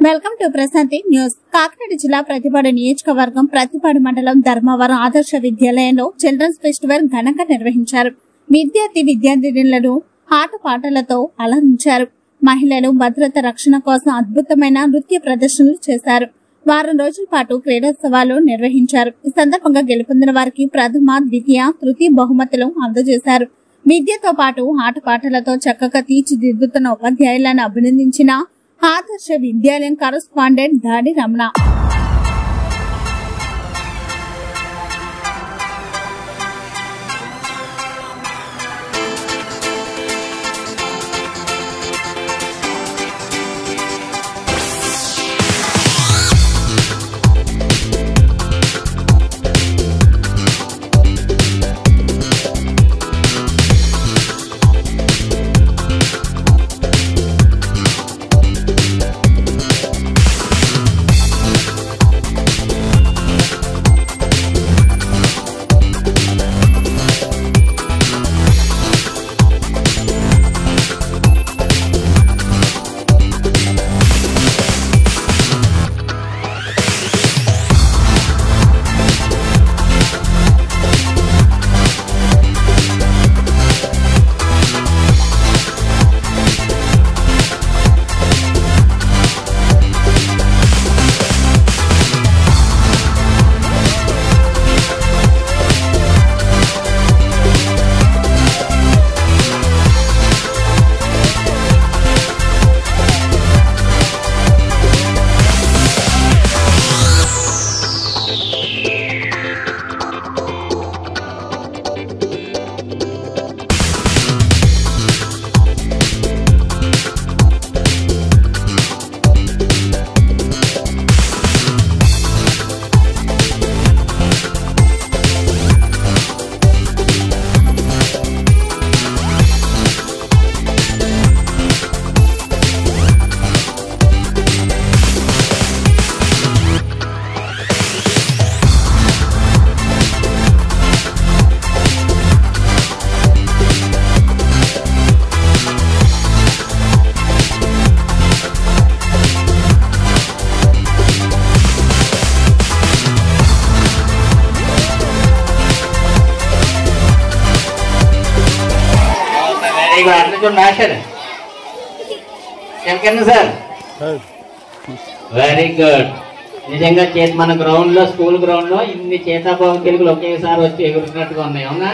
Welcome to Prashanti news. Kakinada జిల్లా ప్రతిపాడు నియోజకవర్గం ప్రతిపాడు మండలం ధర్మవరం ఆదర్శ విద్యాలయంలో చిల్డ్రన్స్ ఫెస్టివల్ ఘనంగా నిర్వహించారు. విద్యార్థినులను ఆటపాటలతో అలరించారు. మహిళలు భద్రత రక్షణ కోసం అద్భుతమైన నృత్య ప్రదర్శనలు చేశారు. వారం రోజుల పాటు క్రీడోత్సవాలు నిర్వహించారు. ఈ సందర్భంగా గెలుపొందిన వారికి ప్రథమ, ద్వితీయ, తృతీయ బహుమతులు అందజేశారు. విద్యతో పాటు ఆటపాటలతో చక్కగా తీర్చిదిద్దుతున్న ఉపాధ్యాయులను అభినందించిన ఆదర్శ విద్యాలయం కరస్పాండెంట్ దాడి రమణ. Sir very good. నిజంగా మన గ్రౌండ్ లో, స్కూల్ గ్రౌండ్ లో ఇన్ని చేతాబాబు తెలుగులు ఒకేసారి వచ్చి ఎగురుతున్నట్టుగా ఉన్నాయి. అవునా?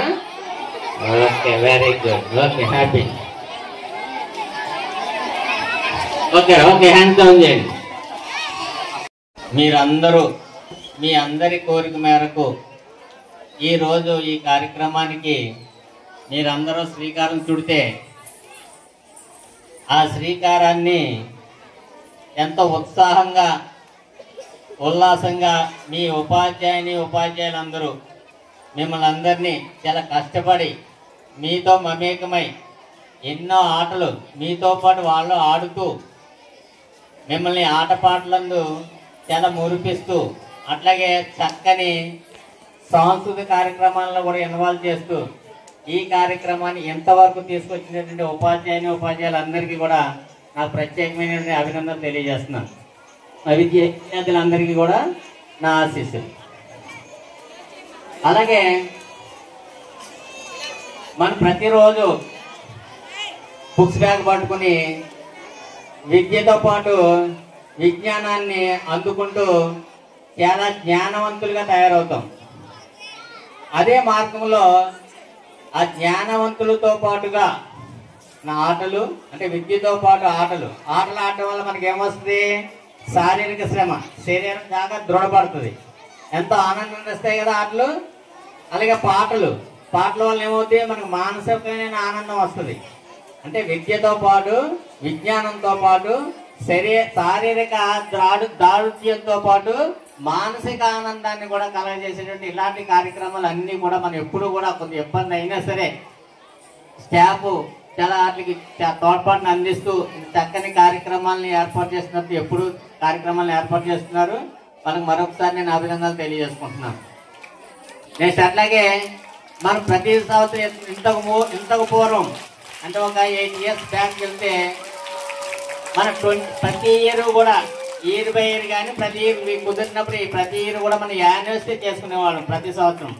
Okay, very good. Okay, happy. Okay okay, hands down చేయండి. మీరందరూ మీ అందరి కోరిక మేరకు ఈరోజు ఈ కార్యక్రమానికి మీరందరూ శ్రీకారం చుడితే ఆ శ్రీకారాన్ని ఎంతో ఉత్సాహంగా, ఉల్లాసంగా మీ ఉపాధ్యాయులందరూ మిమ్మల్ని అందరినీ చాలా కష్టపడి మీతో మమేకమై ఎన్నో ఆటలు మీతో పాటు వాళ్ళు ఆడుతూ మిమ్మల్ని ఆటపాటలందు చాలా మురిపిస్తూ, అట్లాగే చక్కని సాంస్కృతిక కార్యక్రమాల్లో కూడా ఇన్వాల్వ్ చేస్తూ ఈ కార్యక్రమాన్ని ఎంతవరకు తీసుకొచ్చినటువంటి ఉపాధ్యాయులందరికీ కూడా నాకు ప్రత్యేకమైనటువంటి అభినందనలు తెలియజేస్తున్నాను. విద్యార్థులందరికీ కూడా నా ఆశీస్సులు. అలాగే మనం ప్రతిరోజు బుక్స్ బ్యాగ్ పట్టుకుని విద్యతో పాటు విజ్ఞానాన్ని అందుకుంటూ చాలా జ్ఞానవంతులుగా తయారవుతాం. అదే మార్గంలో ఆ జ్ఞానవంతులతో పాటుగా నా ఆటలు, అంటే విద్యతో పాటు ఆటలు ఆడటం వల్ల మనకి ఏమొస్తుంది? శారీరక శ్రమ, శరీరం బాగా దృఢపడుతుంది, ఎంతో ఆనందం ఇస్తాయి కదా ఆటలు. అలాగే పాటల వల్ల ఏమవుతుంది? మనకు మానసికమైన ఆనందం వస్తుంది. అంటే విద్యతో పాటు, విజ్ఞానంతో పాటు శారీరక దారుఢ్యంతో పాటు మానసిక ఆనందాన్ని కూడా కలగజేసేటువంటి ఇలాంటి కార్యక్రమాలు అన్నీ కూడా మనం ఎప్పుడు కూడా కొంత ఇబ్బంది అయినా సరే స్టాఫ్ చాలా వాటికి తోడ్పాటును అందిస్తూ చక్కని కార్యక్రమాలను ఏర్పాటు చేస్తున్నట్టు ఎప్పుడు కార్యక్రమాలను ఏర్పాటు చేస్తున్నారు. మనకు మరొకసారి నేను అభినందనలు తెలియజేసుకుంటున్నాను. నెక్స్ట్ అట్లాగే మనం ప్రతి సంవత్సరం ఇంతకు పూర్వం అంటే ఒక 8 years బ్యాక్ వెళ్తే మన ప్రతి ఇయర్ కూడా ఇయర్ బై ఇయర్ కానీ ప్రతి ఇయర్ మీకు కుదిరినప్పుడు ప్రతి ఇయర్ కూడా మనం యానివర్సరీ చేసుకునేవాళ్ళం ప్రతి సంవత్సరం.